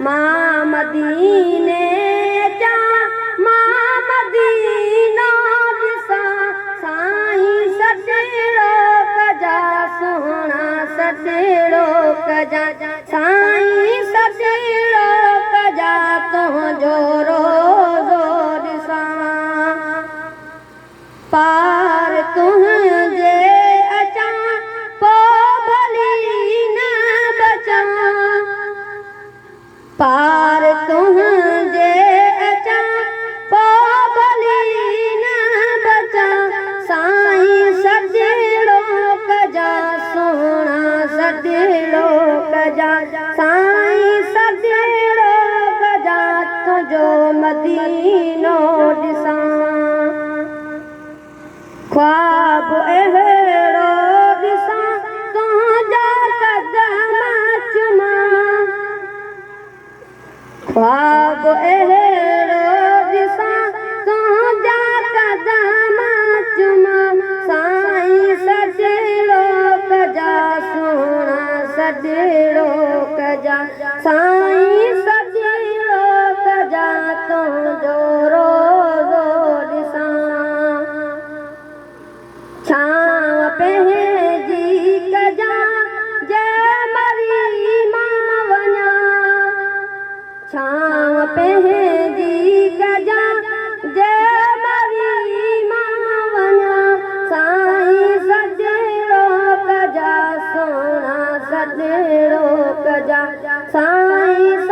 मां मदीने जा मां मदीनो ॾिसां साईं सजड़ो कजा सोहणा सजड़ो कजा साईं सजड़ो कजा तुंहिंजो रोज़ो ॾिसां पार तुंहिंजे अचां पोइ भली न बचां पार तुंहिंजे अचां पोइ भली न बचां साईं सजड़ो कजा सोहणा सजड़ो कजा साईं सजड़ो कजा तुंहिंजो मदीनो ॾिसां ख्वाब अहिड़ो ॾिसां तुंहिंजा कदम चुमां ख्वाब अहिड़ो ॾिसां तुंहिंजा कदम चुमां साईं सजड़ो कजा सोहणा सजड़ो कजा साईं सजड़ो कजा तुंहिंजो रोज़ो ॾिसां छांव पंहिंजी कजा जंहिं मरी मां वञा छांव पंहिंजी कजा जंहिं मरी मां वञा साईं सजड़ो कजा सोहणा सजड़ो कजा साईं